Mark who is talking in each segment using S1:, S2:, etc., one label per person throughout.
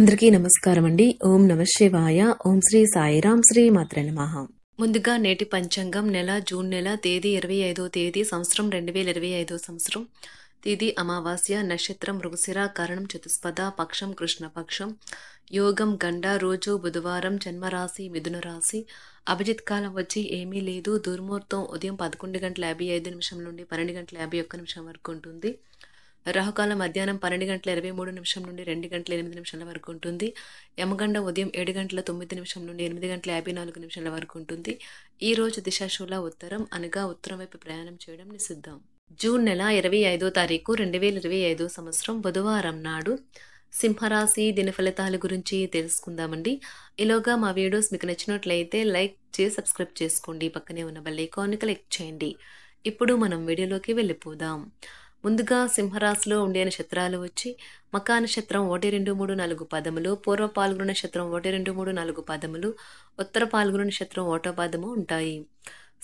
S1: అందరికీ నమస్కారం అండి. ఓం నమ శివాయ. ఓం శ్రీ సాయిరాం. శ్రీ మాత్రే నమః. ముందుగా నేటి పంచాంగం జూన్ నెల తేదీ 25వ తేదీ సంవత్సరం 2025 సంవత్సరం. తిథి అమావాస్య, నక్షత్రం మృగశిర, కరణం చతుస్పద, పక్షం కృష్ణపక్షం, యోగం గండ, రోజు బుధవారం, జన్మరాశి మిథున రాశి. అభిజిత్ కాలం వచ్చి ఏమీ లేదు. దుర్ముహూర్తం ఉదయం 11:55 నుండి 12:51 వరకు ఉంటుంది. రాహుకాలం మధ్యాహ్నం 12:23 నుండి 2:08 వరకు ఉంటుంది. యమగండ ఉదయం 7:09 నుండి 8:54 వరకు ఉంటుంది. ఈ రోజు దిశాశూల ఉత్తరం, అనగా ఉత్తరం వైపు ప్రయాణం చేయడం నిషిద్ధం. జూన్ నెల 25వ తారీఖు 2025 సంవత్సరం బుధవారం నాడు సింహరాశి దిన ఫలితాల గురించి తెలుసుకుందామండి. ఈలోగా మా వీడియోస్ మీకు నచ్చినట్లయితే లైక్ చేసి సబ్స్క్రైబ్ చేసుకోండి. పక్కనే ఉన్న బెల్ ఐకాన్ని క్లిక్ చేయండి. ఇప్పుడు మనం వీడియోలోకి వెళ్ళిపోదాం. ముందుగా సింహరాశిలో ఉండే నక్షత్రాలు వచ్చి మకా నక్షత్రం 1, 2, 3, 4 పదములు, పూర్వ పాల్గొన నక్షత్రం 1, 2, 3, 4 పదములు, ఉత్తర పాల్గొన నక్షత్రం 1వ పదము ఉంటాయి.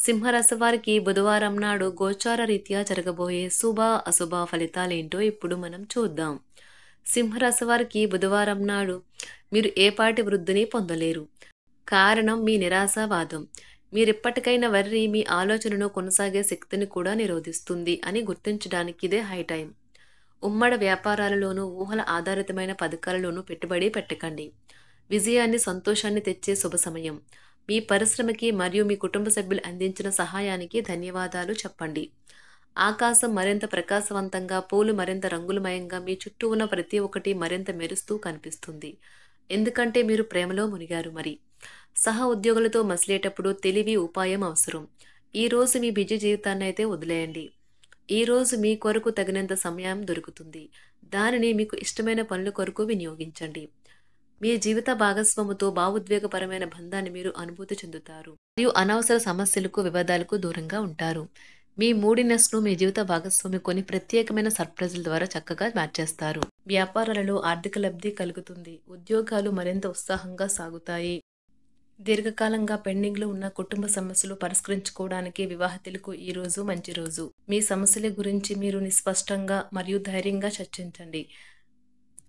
S1: సింహరాశి వారికి బుధవారం నాడు గోచార రీత్యా జరగబోయే శుభ అశుభ ఫలితాలేంటో ఇప్పుడు మనం చూద్దాం. సింహరాశి వారికి బుధవారం నాడు మీరు ఏపాటి వృద్ధిని పొందలేరు. కారణం మీ నిరాశావాదం. మీరెప్పటికైనా వర్రి మీ ఆలోచనను కొనసాగే శక్తిని కూడా నిరోధిస్తుంది అని గుర్తించడానికి ఇదే హై టైం. ఉమ్మడి వ్యాపారాలలోనూ ఊహల ఆధారితమైన పథకాలలోనూ పెట్టుబడి పెట్టకండి. విజయాన్ని సంతోషాన్ని తెచ్చే శుభ సమయం. మీ పరిశ్రమకి మరియు మీ కుటుంబ సభ్యులు అందించిన సహాయానికి ధన్యవాదాలు చెప్పండి. ఆకాశం మరింత ప్రకాశవంతంగా, పూలు మరింత రంగులమయంగా, మీ చుట్టూ ఉన్న ప్రతి ఒక్కటి మరింత మెరుస్తూ కనిపిస్తుంది. ఎందుకంటే మీరు ప్రేమలో మునిగారు. మరి సహ ఉద్యోగులతో మసిలేటప్పుడు తెలివి, ఉపాయం అవసరం. ఈరోజు మీ బిజీ జీవితాన్ని అయితే వదిలేయండి. ఈరోజు మీ కొరకు తగినంత సమయం దొరుకుతుంది. దానిని మీకు ఇష్టమైన పనుల కొరకు వినియోగించండి. మీ జీవిత భాగస్వామితో భావోద్వేగపరమైన బంధాన్ని మీరు అనుభూతి చెందుతారు మరియు అనవసర సమస్యలకు, వివాదాలకు దూరంగా ఉంటారు. మీ మూడినెస్ను మీ జీవిత భాగస్వామి కొన్ని ప్రత్యేకమైన సర్ప్రైజుల ద్వారా చక్కగా మార్చేస్తారు. వ్యాపారాలలో ఆర్థిక లబ్ధి కలుగుతుంది. ఉద్యోగాలు మరింత ఉత్సాహంగా సాగుతాయి. దీర్ఘకాలంగా పెండింగ్లో ఉన్న కుటుంబ సమస్యలు పరిష్కరించుకోవడానికి వివాహితులకు ఈ రోజు మంచి రోజు. మీ సమస్యల గురించి మీరు నిస్పష్టంగా మరియు ధైర్యంగా చర్చించండి.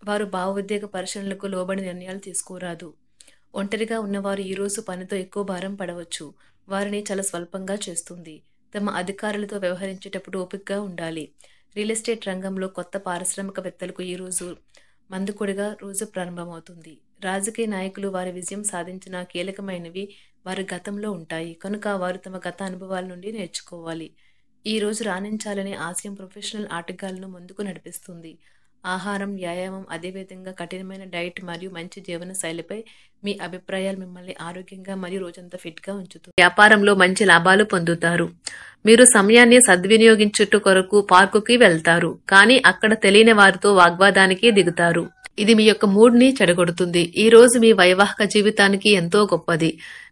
S1: వారు భావోద్వేగ పరిశీలనలకు లోబడి నిర్ణయాలు తీసుకోరాదు. ఒంటరిగా ఉన్నవారు ఈరోజు పనితో ఎక్కువ భారం పడవచ్చు. వారిని చాలా స్వల్పంగా చేస్తుంది. తమ అధికారులతో వ్యవహరించేటప్పుడు ఓపికగా ఉండాలి. రియల్ ఎస్టేట్ రంగంలో కొత్త పారిశ్రామికవేత్తలకు ఈరోజు మందుకొడిగా రోజు ప్రారంభమవుతుంది. రాజకీయ నాయకులు వారి విజయం సాధించిన కీలకమైనవి వారి గతంలో ఉంటాయి కనుక వారు తమ గత అనుభవాల నుండి నేర్చుకోవాలి. ఈ రోజు రాణించాలనే ఆశయం ప్రొఫెషనల్ ఆటగాళ్లను ముందుకు నడిపిస్తుంది. ఆహారం, వ్యాయామం, అదేవిధంగా కఠినమైన డైట్ మరియు మంచి జీవన శైలిపై మీ అభిప్రాయాలు మిమ్మల్ని ఆరోగ్యంగా మరియు రోజంతా ఫిట్గా ఉంచుతుంది. వ్యాపారంలో మంచి లాభాలు పొందుతారు. మీరు సమయాన్ని సద్వినియోగించుట కొరకు పార్కుకి వెళ్తారు, కానీ అక్కడ తెలియని వారితో వాగ్వాదానికి దిగుతారు. ఇది మీ యొక్క మూడ్ని చెడగొడుతుంది. ఈ రోజు మీ వైవాహిక జీవితానికి ఎంతో గొప్పది.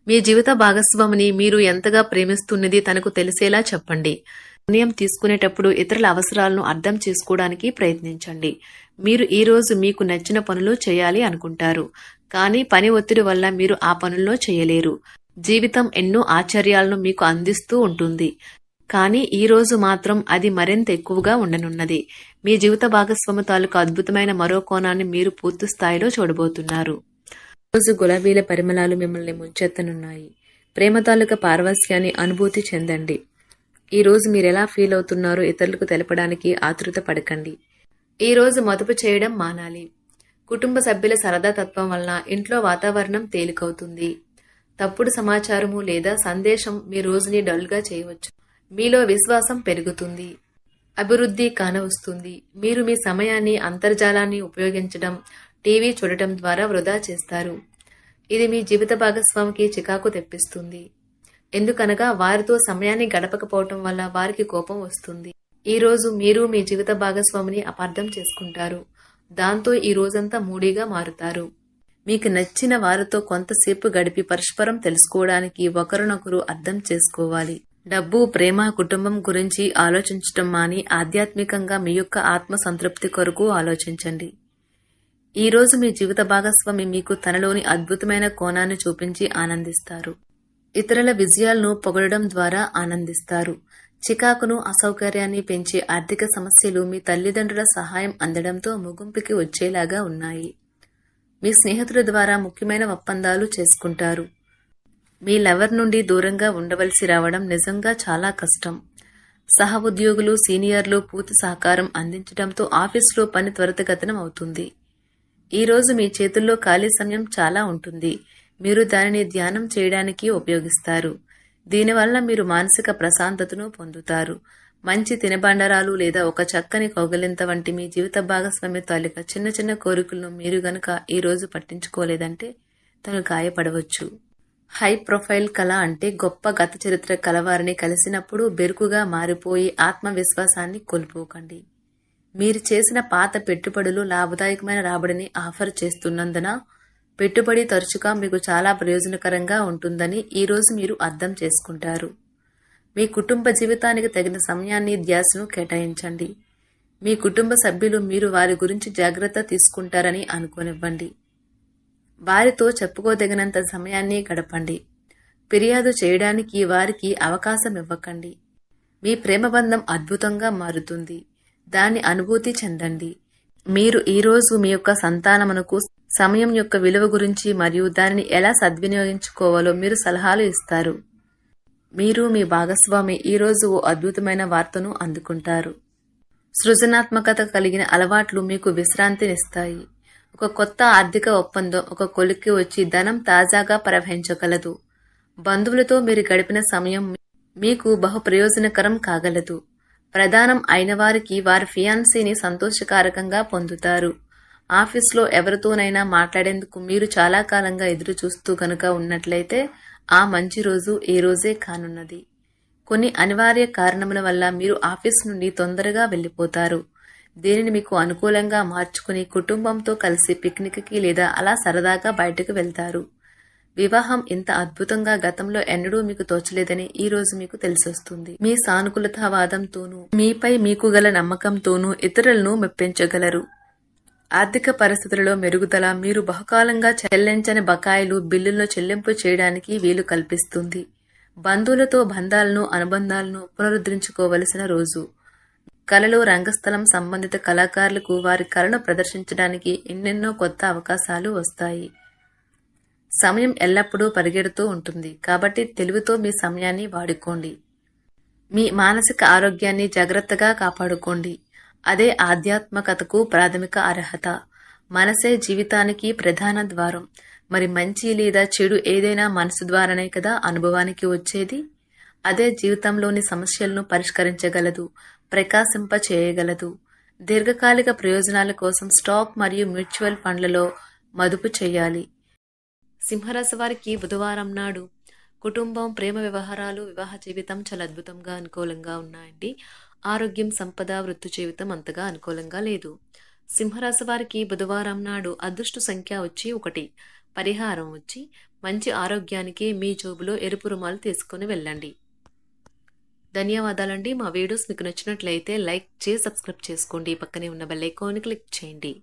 S1: మీ జీవిత భాగస్వామిని మీరు ఎంతగా ప్రేమిస్తున్నది తనకు తెలిసేలా చెప్పండి. నిర్ణయం తీసుకునేటప్పుడు ఇతరుల అవసరాలను అర్థం చేసుకోవడానికి ప్రయత్నించండి. మీరు ఈ రోజు మీకు నచ్చిన పనులు చేయాలి అనుకుంటారు, కానీ పని ఒత్తిడి వల్ల మీరు ఆ పనుల్లో చేయలేరు. జీవితం ఎన్నో ఆశ్చర్యాలను మీకు అందిస్తూ ఉంటుంది, కానీ ఈ రోజు మాత్రం అది మరింత ఎక్కువగా ఉండనున్నది. మీ జీవిత భాగస్వామి తాలూకు అద్భుతమైన మరో కోణాన్ని మీరు పూర్తి స్థాయిలో చూడబోతున్నారు. రోజు గులాబీల పరిమళాలు మిమ్మల్ని ముంచెత్తనున్నాయి. ప్రేమ తాలూకా పారవస్యాన్ని అనుభూతి చెందండి. ఈ రోజు మీరెలా ఫీల్ అవుతున్నారో ఇతరులకు తెలపడానికి ఆతృత పడకండి. ఈ రోజు మదుపు చేయడం మానాలి. కుటుంబ సభ్యుల సరదా తత్వం వలన ఇంట్లో వాతావరణం తేలికవుతుంది. తప్పుడు సమాచారము లేదా సందేశం మీ రోజుని డల్గా చేయవచ్చు. మీలో విశ్వాసం పెరుగుతుంది. అభివృద్ధి కానవస్తుంది. మీరు మీ సమయాన్ని అంతర్జాలాన్ని ఉపయోగించడం, టీవీ చూడటం ద్వారా వృధా చేస్తారు. ఇది మీ జీవిత భాగస్వామికి చికాకు తెప్పిస్తుంది. ఎందుకనగా వారితో సమయాన్ని గడపకపోవటం వల్ల వారికి కోపం వస్తుంది. ఈ రోజు మీరు మీ జీవిత భాగస్వామిని అపార్థం చేసుకుంటారు. దాంతో ఈ రోజంతా మూడీగా మారుతారు. మీకు నచ్చిన వారితో కొంతసేపు గడిపి పరస్పరం తెలుసుకోవడానికి ఒకరినొకరు అర్థం చేసుకోవాలి. డబ్బు, ప్రేమ, కుటుంబం గురించి ఆలోచించటం మాని ఆధ్యాత్మికంగా మీ యొక్క ఆత్మ సంతృప్తి కొరకు ఆలోచించండి. ఈ రోజు మీ జీవిత భాగస్వామి మీకు తనలోని అద్భుతమైన కోణాన్ని చూపించి ఆనందిస్తారు. ఇతరుల విజయాలను పొగడడం ద్వారా ఆనందిస్తారు. చికాకును, అసౌకర్యాన్ని పెంచే ఆర్థిక సమస్యలు మీ తల్లిదండ్రుల సహాయం అందడంతో ముగింపుకి వచ్చేలాగా ఉన్నాయి. మీ స్నేహితుల ద్వారా ముఖ్యమైన ఒప్పందాలు చేసుకుంటారు. మీ లవర్ నుండి దూరంగా ఉండవలసి రావడం నిజంగా చాలా కష్టం. సహ ఉద్యోగులు, సీనియర్లు పూర్తి సహకారం అందించడంతో ఆఫీసులో పని త్వరితగతినం అవుతుంది. ఈరోజు మీ చేతుల్లో ఖాళీ సమయం చాలా ఉంటుంది. మీరు దానిని ధ్యానం చేయడానికి ఉపయోగిస్తారు. దీనివల్ల మీరు మానసిక ప్రశాంతతను పొందుతారు. మంచి తినబండరాలు లేదా ఒక చక్కని కౌగిలింత వంటి మీ జీవిత భాగస్వామి తాలూకా చిన్న చిన్న కోరికలను మీరు గనక ఈ రోజు పట్టించుకోలేదంటే తను గాయపడవచ్చు. హై ప్రొఫైల్ కళ అంటే గొప్ప గత చరిత్ర కలవారిని కలిసినప్పుడు బెరుకుగా మారిపోయి ఆత్మవిశ్వాసాన్ని కోల్పోకండి. మీరు చేసిన పాత పెట్టుబడులు లాభదాయకమైన రాబడిని ఆఫర్ చేస్తున్నందున పెట్టుబడి తరచుగా మీకు చాలా ప్రయోజనకరంగా ఉంటుందని ఈరోజు మీరు అర్థం చేసుకుంటారు. మీ కుటుంబ జీవితానికి తగిన సమయాన్ని, ధ్యాసను కేటాయించండి. మీ కుటుంబ సభ్యులు మీరు వారి గురించి జాగ్రత్త తీసుకుంటారని అనుకోనివ్వండి. వారితో చెప్పుకోదగినంత సమయాన్ని గడపండి. ఫిర్యాదు చేయడానికి వారికి అవకాశం ఇవ్వకండి. మీ ప్రేమబంధం అద్భుతంగా మారుతుంది. దాన్ని అనుభూతి చెందండి. మీరు ఈరోజు మీ యొక్క సంతానమునకు సమయం యొక్క విలువ గురించి మరియు దానిని ఎలా సద్వినియోగించుకోవాలో మీరు సలహాలు ఇస్తారు. మీరు మీ భాగస్వామి ఈరోజు ఓ అద్భుతమైన వార్తను అందుకుంటారు. సృజనాత్మకత కలిగిన అలవాట్లు మీకు విశ్రాంతినిస్తాయి. ఒక కొత్త ఆర్థిక ఒప్పందం ఒక కొలిక్కి వచ్చి ధనం తాజాగా ప్రవహించగలదు. బంధువులతో మీరు గడిపిన సమయం మీకు బహు ప్రయోజనకరం కాగలదు. ప్రధానం అయిన వారికి వారి ఫియాన్సీని సంతోషకారకంగా పొందుతారు. ఆఫీస్లో ఎవరితోనైనా మాట్లాడేందుకు మీరు చాలా కాలంగా ఎదురు చూస్తూ గనుక ఉన్నట్లయితే ఆ మంచి రోజు ఈ రోజే కానున్నది. కొన్ని అనివార్య కారణముల వల్ల మీరు ఆఫీస్ నుండి తొందరగా వెళ్లిపోతారు. దీనిని మీకు అనుకూలంగా మార్చుకుని కుటుంబంతో కలిసి పిక్నిక్కి లేదా అలా సరదాగా బయటకు వెళ్తారు. వివాహం ఇంత అద్భుతంగా గతంలో ఎన్నడూ మీకు తోచలేదని ఈ రోజు మీకు తెలిసొస్తుంది. మీ సానుకూలతావాదంతోనూ మీపై మీకు గల నమ్మకంతోనూ ఇతరులను మెప్పించగలరు. ఆర్థిక పరిస్థితులలో మెరుగుదల మీరు బహుకాలంగా చెల్లించని బకాయిలు, బిల్లులను చెల్లింపు చేయడానికి వీలు కల్పిస్తుంది. బంధువులతో బంధాలను, అనుబంధాలను పునరుద్ధరించుకోవలసిన రోజు. కళలు, రంగస్థలం సంబంధిత కళాకారులకు వారి కళను ప్రదర్శించడానికి ఎన్నెన్నో కొత్త అవకాశాలు వస్తాయి. సమయం ఎల్లప్పుడూ పరిగెడుతూ ఉంటుంది కాబట్టి తెలివితో మీ సమయాన్ని వాడుకోండి. మీ మానసిక ఆరోగ్యాన్ని జాగ్రత్తగా కాపాడుకోండి. అదే ఆధ్యాత్మికతకు ప్రాథమిక అర్హత. మనసే జీవితానికి ప్రధాన ద్వారం. మరి మంచి లేదా చెడు ఏదైనా మనసు ద్వారానే కదా అనుభవానికి వచ్చేది. అదే జీవితంలోని సమస్యలను పరిష్కరించగలదు, ప్రకాశింప చేయగలదు. దీర్ఘకాలిక ప్రయోజనాల కోసం స్టాక్ మరియు మ్యూచువల్ ఫండ్లలో మదుపు చేయాలి. సింహరాశి వారికి బుధవారం నాడు కుటుంబం, ప్రేమ వ్యవహారాలు, వివాహ జీవితం చాలా అద్భుతంగా అనుకూలంగా ఉన్నాయండి. ఆరోగ్యం, సంపద, వృత్తి జీవితం అంతగా అనుకూలంగా లేదు. సింహరాశి వారికి బుధవారం నాడు అదృష్ట సంఖ్య వచ్చి 1. పరిహారం వచ్చి మంచి ఆరోగ్యానికి మీ జోబులో ఎరుపు రుమాలు తీసుకుని వెళ్ళండి. ధన్యవాదాలండి. మా వీడియోస్ మీకు నచ్చినట్లయితే లైక్ చేసి సబ్స్క్రైబ్ చేసుకోండి. పక్కనే ఉన్న బెల్ ఐకాన్ని క్లిక్ చేయండి.